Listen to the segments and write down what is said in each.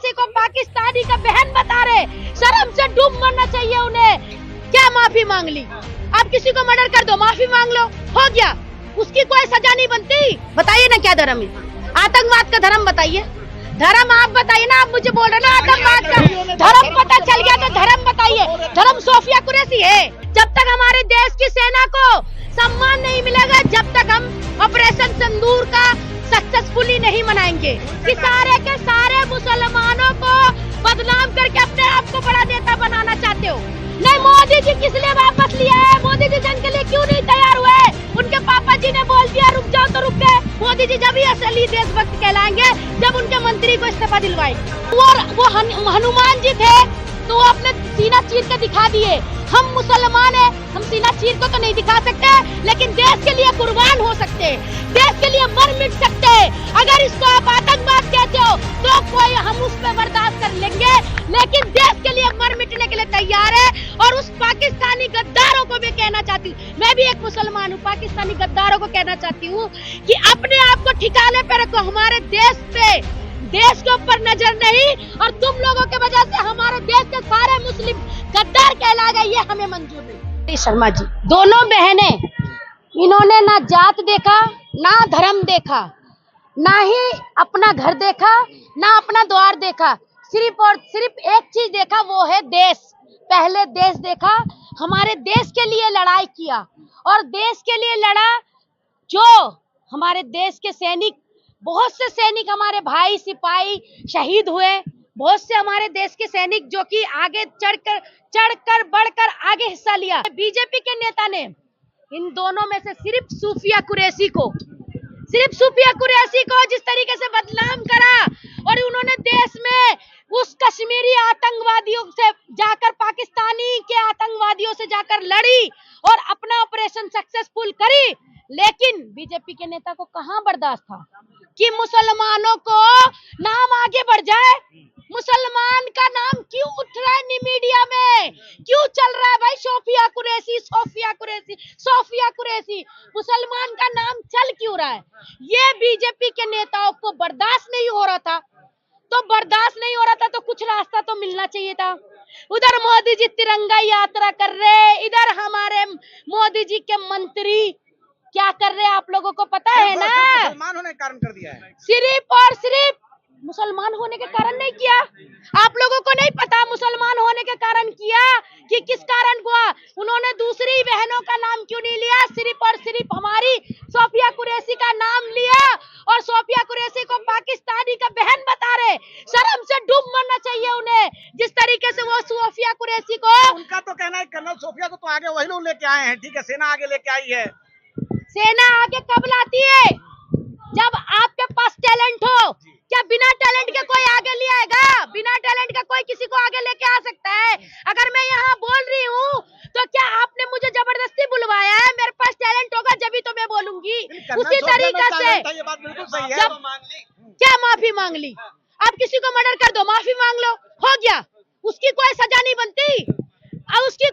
कुरैशी को पाकिस्तानी का बहन बता रहे, शर्म से डूब मरना चाहिए उन्हें। क्या माफी मांग ली? आप किसी को मर्डर कर दो, माफी मांग लो, हो गया, उसकी कोई सजा नहीं बनती। बताइए ना क्या धर्म है? आतंकवाद का धर्म बताइए, धर्म आप बताइए ना। आप मुझे बोल रहे ना आतंकवाद का धर्म पता चल गया तो धर्म बताइए। धर्म सोफिया कुरैशी है। जब तक हमारे देश की सेना को सम्मान नहीं मिलेगा, जब तक हम ऑपरेशन सिंदूर का सक्सेसफुली नहीं मनाएंगे। कि सारे के सारे मुसलमानों को बदनाम करके अपने आप को बड़ा नेता बनाना चाहते हो। नहीं, मोदी जी किस लिए वापस लिया है? मोदी जी जंग के लिए क्यों नहीं तैयार हुए? उनके पापा जी ने बोल दिया रुक जाओ तो रुक गए। मोदी जी जब ही असली देशभक्त कहलाएंगे जब उनके मंत्री को इस्तीफा दिलवाएंगे। वो हनुमान जी थे तो वो अपने सीना चीर के दिखा दिए। हम मुसलमान हैं, हम सीना चीर को तो नहीं दिखा सकते, लेकिन देश के लिए कुर्बान हो सकते हैं, देश के लिए मर मिट सकते हैं। अगर इसको आप आतंकवाद कहते हो तो कोई हम उस पर बर्दाश्त कर लेंगे, लेकिन देश के लिए मर मिटने के लिए तैयार है। और उस पाकिस्तानी गद्दारों को भी कहना चाहती हूँ, मैं भी एक मुसलमान हूँ, पाकिस्तानी गद्दारों को कहना चाहती हूँ कि अपने आप को ठिकाने पे रखो। हमारे देश के ऊपर नजर नहीं, और तुम लोगों के वजह से हमारे देश के सारे मुस्लिम गद्दार कहला गए, ये हमें मंजूर नहीं। शर्मा जी, दोनों बहनें, इन्होंने ना जात देखा, ना धर्म देखा, ना ही अपना घर देखा, ना अपना द्वार देखा, सिर्फ और सिर्फ एक चीज देखा, वो है देश। पहले देश देखा, हमारे देश के लिए लड़ाई किया, और देश के लिए लड़ा। जो हमारे देश के सैनिक, बहुत से सैनिक हमारे भाई सिपाही शहीद हुए, बहुत से हमारे देश के सैनिक जो कि आगे चढ़कर बढ़कर आगे हिस्सा लिया। बीजेपी के नेता ने इन दोनों में से सिर्फ सूफिया कुरैशी को जिस तरीके से बदनाम करा, और उन्होंने देश में उस कश्मीरी आतंकवादियों से जाकर, पाकिस्तानी के आतंकवादियों से जाकर लड़ी और अपना ऑपरेशन सक्सेसफुल करी। लेकिन बीजेपी के नेता को कहां बर्दाश्त था कि मुसलमानों को नाम आगे बढ़ जाए। मुसलमान का नाम क्यों उठ रहा है मीडिया में, क्यों चल रहा है भाई? सोफिया कुरैशी, मुसलमान का नाम चल क्यों रहा है? ये बीजेपी के नेताओं को बर्दाश्त नहीं हो रहा था, तो कुछ रास्ता तो मिलना चाहिए था। उधर मोदी जी तिरंगा यात्रा कर रहे, इधर हमारे मोदी जी के मंत्री क्या कर रहे हैं आप लोगों को पता है ना? मुसलमान होने के कारण कर दिया है। सिर्फ और सिर्फ मुसलमान होने के कारण नहीं किया। आप लोगों को नहीं पता मुसलमान होने के कारण किया कि किस कारण हुआ? उन्होंने दूसरी बहनों का नाम क्यों नहीं लिया? सिर्फ और सिर्फ हमारी सोफिया कुरैशी का नाम लिया, और सोफिया कुरैशी को पाकिस्तानी का बहन बता रहे। शर्म से डूब मरना चाहिए उन्हें, जिस तरीके से वो सोफिया कुरैशी को। उनका तो कहना है कर्नल सोफिया को तो आगे वही लोग लेके आए हैं, ठीक है, सेना आगे लेके आई है। सेना आगे कब लाती है? जब आपके पास टैलेंट हो। क्या बिना टैलेंट के कोई आगे ले आएगा? बिना टैलेंट का कोई किसी को आगे लेके आ सकता है? अगर मैं यहाँ बोल रही हूँ तो क्या आपने मुझे जबरदस्ती बुलवाया है? मेरे पास टैलेंट होगा जब ही तो मैं बोलूंगी। उसी तरीके से ये बात बिल्कुल सही है। क्या माफी मांग ली? आप किसी को मर्डर कर दो, माफी मांग लो, हो गया, उसकी कोई सजा नहीं बनती, और उसकी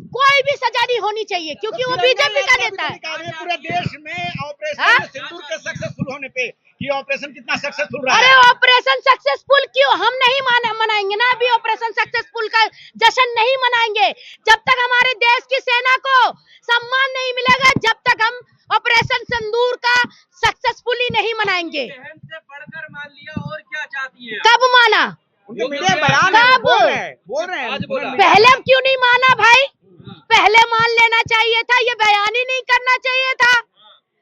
कोई भी सजा नहीं होनी चाहिए, क्योंकि वो बीजेपी का नेता है। पूरे देश में ऑपरेशन सिंदूर के सक्सेसफुल होने पे ये ऑपरेशन कितना सक्सेसफुल रहा है? अरे ऑपरेशन सक्सेसफुल क्यों? हम नहीं मनाएंगे ना अभी ऑपरेशन सक्सेसफुल का जश्न नहीं मनाएंगे जब तक हमारे देश की सेना को सम्मान नहीं मिलेगा, जब तक हम ऑपरेशन सिंदूर का सक्सेसफुली नहीं मनाएंगे। बहन से बढ़कर मान लिया, और क्या चाहती है? कब माना? उनके मीडिया बयान है, बोल रहे हैं। पहले क्यों नहीं माना भाई? पहले मान लेना चाहिए था, ये बयान ही नहीं करना चाहिए था।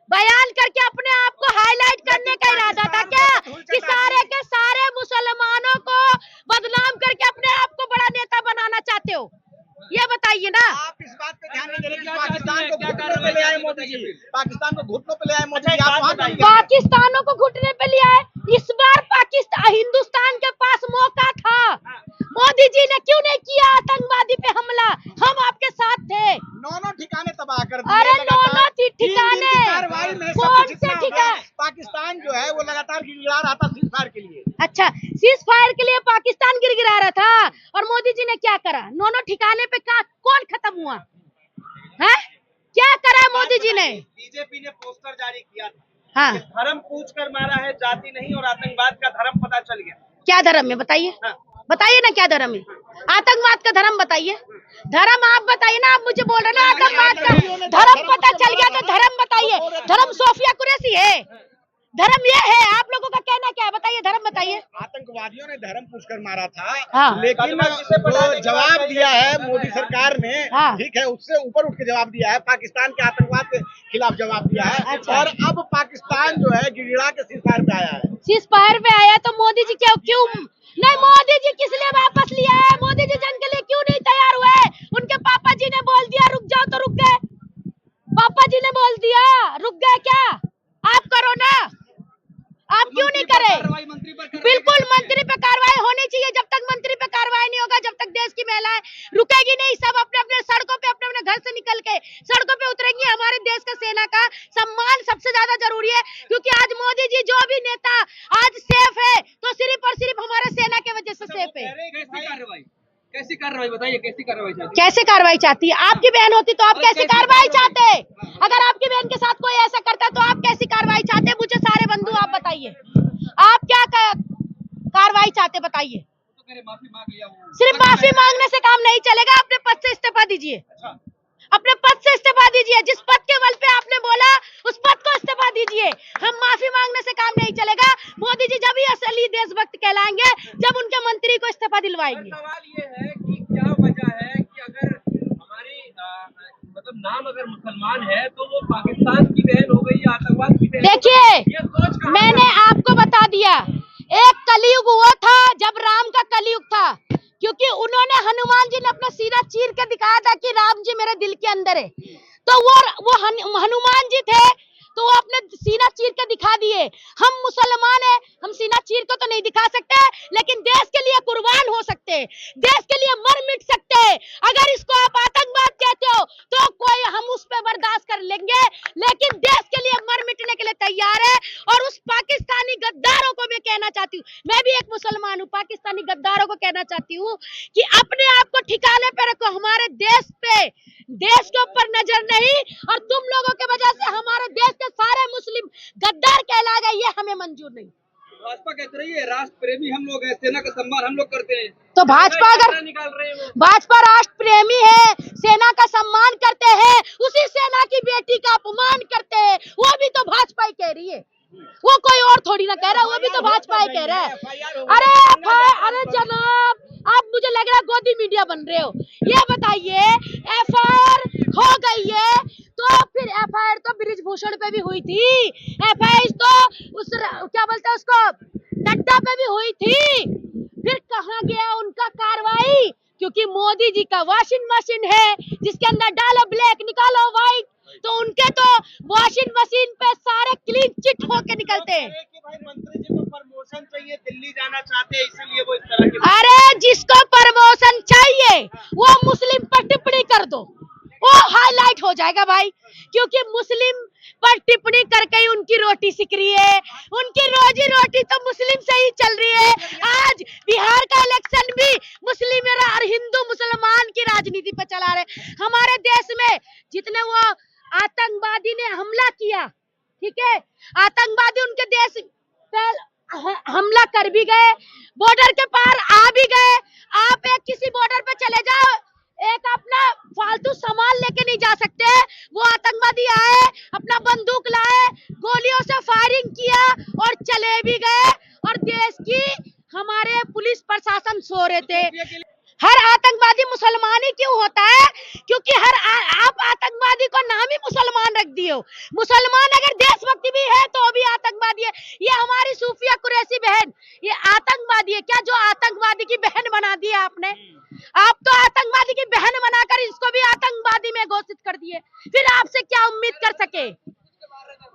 बयान करके अपने आप को हाईलाइट करने का इरादा था क्या? कि सारे के सारे मुसलमानों को बदनाम करके अपने आप को बड़ा नेता बनाना चाहते हो? ये बताइए ना। आप इस बात पे ध्यान नहीं दे रहे कि पाकिस्तान को घुटनों पे ले आए मोदी जी। पाकिस्तान को घुटनों पे ले आए मोदी जी। पाकिस्तानों को घुटने पे ले आए। इस बार हिंदुस्तान के पास मौका था, मोदी जी ने क्यों नहीं किया आतंकवादी पे हमला? हम आपके साथ थे। नौ ठिकाने तबाह कर दिए। अरे नौ ठिकाने कौन से ठिकाने? पाकिस्तान जो है वो लगातार गिड़गिड़ा रहा था सीज फायर के लिए। अच्छा, सीज फायर के लिए पाकिस्तान गिड़गिड़ा रहा था, और मोदी जी ने क्या करा? नौ ठिकाने पे कौन खत्म हुआ है? क्या करा मोदी जी ने? बीजेपी ने पोस्टर जारी किया था, हाँ, धर्म पूछ कर मारा है, जाति नहीं, और आतंकवाद का धर्म पता चल गया। क्या धर्म है बताइए, बताइए ना क्या धर्म है? आतंकवाद का धर्म बताइए, धर्म आप बताइए ना। आप मुझे बोल रहे ना आतंकवाद का धर्म पता चल गया तो धर्म बताइए। धर्म सोफिया कुरैशी है, धर्म ये है। आप लोगों का कहना क्या है बताइए, धर्म बताइए। आतंकवादियों ने धर्म पूछकर मारा था, हाँ। लेकिन जो जवाब दिया है मोदी सरकार ने, हाँ। ठीक है, उससे ऊपर उठ के जवाब दिया है, पाकिस्तान के आतंकवाद के खिलाफ जवाब दिया है। अच्छा। और अब पाकिस्तान जो है गिड़गिड़ा के सीज़फायर पे आया है। सीज़फायर पे आया तो मोदी जी क्यों नहीं? मोदी जी किस लिए वापस लिया है? मोदी जी जंग के लिए क्यों नहीं तैयार हुए? उनके पापा जी ने बोल दिया रुक जाओ तो रुक गए। पापा जी ने बोल दिया रुक गए, क्या आप करो ना? आप क्यों नहीं करे? बिल्कुल मंत्री पे कार्रवाई होनी चाहिए। जब तक मंत्री पे कार्रवाई नहीं होगा, जब तक देश की महिलाएं रुकेगी नहीं। सब अपने अपने सड़कों पे अपने अपने घर से निकल के सड़कों पे उतरेंगी। हमारे देश का सेना का सम्मान सबसे ज्यादा जरूरी है, क्योंकि आज मोदी जी जो भी नेता आज सेफ है तो सिर्फ और सिर्फ हमारे सेना की वजह से सेफ है। कैसी कार्रवाई बताइए, कैसी कार्रवाई चाहती है? कैसे कार्रवाई चाहती है? आपकी बहन होती तो आप कैसी कार्रवाई चाहते? अगर आपकी बहन के साथ कोई ऐसा करता तो आप कैसी कार्रवाई चाहते? मुझे सारे बंधु आप बताइए, आप क्या कार्रवाई चाहते बताइए? माफी मांग लिया वो। सिर्फ माफी मांगने से काम नहीं चलेगा, अपने पद से इस्तीफा दीजिए। अपने पद से इस्तीफा दीजिए। जिस पद के बल पे आपने बोला उस पद को इस्तीफा दीजिए। हम माफी मांगने से काम नहीं चलेगा। मोदी जी जब ही असली देशभक्त कहलाएंगे जब उनके मंत्री को इस्तीफा दिलवाएंगे। सवाल ये है कि क्या वजह है कि अगर हमारी मतलब नाम अगर मुसलमान है तो वो पाकिस्तान की बहन हो गई, आतंकवाद की बहन। देखिए मैंने आपको बता दिया, एक कलयुग हुआ था जब राम का कलयुग था, क्योंकि उन्होंने हनुमान जी ने अपना सीना चीर के दिखाया था कि राम जी मेरे दिल के अंदर है। तो वो हनुमान जी थे तो वो अपने सीना चीर के दिखा दिए। हम मुसलमान हैं, हम सीना चीर के तो नहीं दिखा सकते, लेकिन देश के लिए कुर्बान हो सकते हैं, देश के लिए मर मिट सकते हैं। अगर इसको आप आतंकवाद कहते हो तो कोई हम उस पर बर्दाश्त कर लेंगे, लेकिन देश के लिए मर मिटने के लिए तैयार है। और उस पाकिस्तानी गद्दारों को मैं कहना चाहती हूँ, मैं भी एक मुसलमान हूँ, पाकिस्तानी गद्दारों को कहना चाहती हूँ कि अपने आप को ठिकाने पे रखो। हमारे देश पे, देश के ऊपर नजर नहीं, और तुम लोगों के वजह से हमारे देश के सारे मुस्लिम गद्दार कहला गए, ये हमें मंजूर नहीं। भाजपा कहते रही है राष्ट्र प्रेमी हम लोग हैं, सेना का सम्मान हम लोग करते हैं, तो भाजपा अगर निकाल रहे हैं, भाजपा राष्ट्र प्रेमी है, सेना का सम्मान करते हैं, उसी सेना की बेटी का अपमान करते हैं, वो भी तो भाजपा ही कह रही है, वो कोई और थोड़ी ना कह रहा है, वो भी तो भाजपा ही कह रहा है। अरे जनाब, आप मुझे लग रहा है गोदी मीडिया बन रहे हो। ये बताइए एफआईआर हो गई है तो फिर एफआईआर तो बृजभूषण पे भी हुई थी, एफआईआर तो उस क्या बोलते हैं उसको नड्डा पे भी हुई थी, फिर कहाँ गया उनका कार्रवाई? क्योंकि मोदी जी का वॉशिंग मशीन है जिसके अंदर डालो ब्लैक निकालो व्हाइट, तो उनके तो वॉशिंग मशीन पे सारे क्लीन चिट होके निकलते हैं। भाई मंत्री जी को प्रमोशन चाहिए, दिल्ली जाना चाहते हैं, इसीलिए वो इस तरह के। अरे जिसको प्रमोशन चाहिए वो मुस्लिम पर टिप्पणी कर दो, वो हाईलाइट हो जाएगा भाई, क्योंकि मुस्लिम पर टिप्पणी करके ही उनकी रोटी सिक रही है, उनकी रोजी रोटी तो मुस्लिम से ही चल रही है। आज बिहार का इलेक्शन भी मुस्लिम और हिंदू मुसलमान की राजनीति पर चला रहे। हमारे देश में जितने वो आतंकवादी ने हमला किया, ठीक है, आतंकवादी उनके देश पे हमला कर भी गए, बॉर्डर के पार आ भी गए। आप एक किसी बॉर्डर पे चले जाओ, एक अपना फालतू सामान लेके नहीं जा सकते। वो आतंकवादी आए, अपना बंदूक लाए, गोलियों से फायरिंग किया और चले भी गए, और देश की हमारे पुलिस प्रशासन सो रहे थे। हर आतंकवादी मुसलमान ही क्यों होता है? क्योंकि आप आतंकवादी को नाम ही मुसलमान रख दिए हो। मुसलमान अगर देशभक्ति भी है तो भी आतंकवादी है। ये हमारी सूफिया कुरैशी बहन ये आतंकवादी है क्या, जो आतंकवादी की बहन बना दी है आपने? आप तो आतंकवादी की बहन बनाकर इसको भी आतंकवादी में घोषित कर दिए, फिर आपसे क्या उम्मीद कर सके?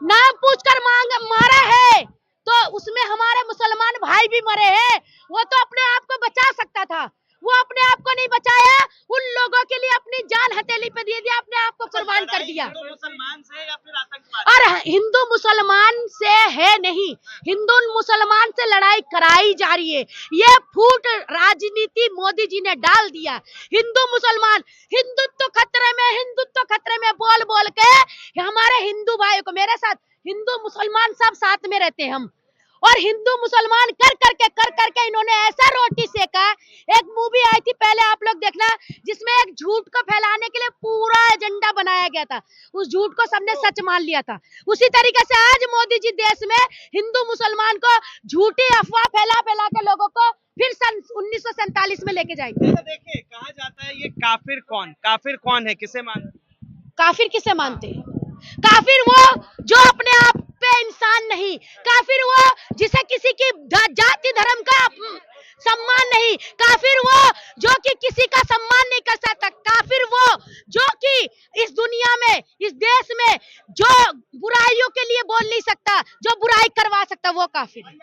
नाम पूछकर मारा है तो उसमें हमारे मुसलमान भाई भी मरे हैं, वो तो अपने आप को बचा सकता था, वो अपने आप को नहीं बचाया, उन लोगों के लिए अपनी जान हथेली पे दे दिया, अपने आप को कुर्बान कर दिया। मुसलमान से या फिर आतंकवादी? और हिंदू मुसलमान से है नहीं, हिंदू मुसलमान से लड़ाई कराई जा रही है। ये फूट राजनीति मोदी जी ने डाल दिया। हिंदू मुसलमान, हिंदुत्व खतरे में, हिंदुत्व खतरे में बोल बोल के हमारे हिंदू भाइयों को, मेरे साथ हिंदू मुसलमान सब साथ में रहते हैं हम, और हिंदू मुसलमान कर करके इन्होंने ऐसा रोटी सेका। एक मूवी आई थी पहले, आप लोग देखना, जिसमें एक झूठ को फैलाने के लिए पूरा एजेंडा बनाया गया था, उस झूठ को सबने सच मान लिया था। उसी तरीके से आज मोदी जी देश में हिंदू मुसलमान को झूठी अफवाह फैला फैला के लोगों को फिर सन 1947 में लेके जाएंगे। देखिए कहा जाता है ये काफिर कौन है, किसे मानते हैं? काफिर किसे मानते हैं? काफिर वो जो अपने आप पे इंसान नहीं, काफिर वो जिसे किसी की जाति धर्म का सम्मान नहीं, काफिर वो जो कि किसी का सम्मान नहीं कर सकता, काफिर वो जो कि इस दुनिया में, इस देश में जो बुराइयों के लिए बोल नहीं सकता, जो बुराई करवा सकता, वो काफिर है।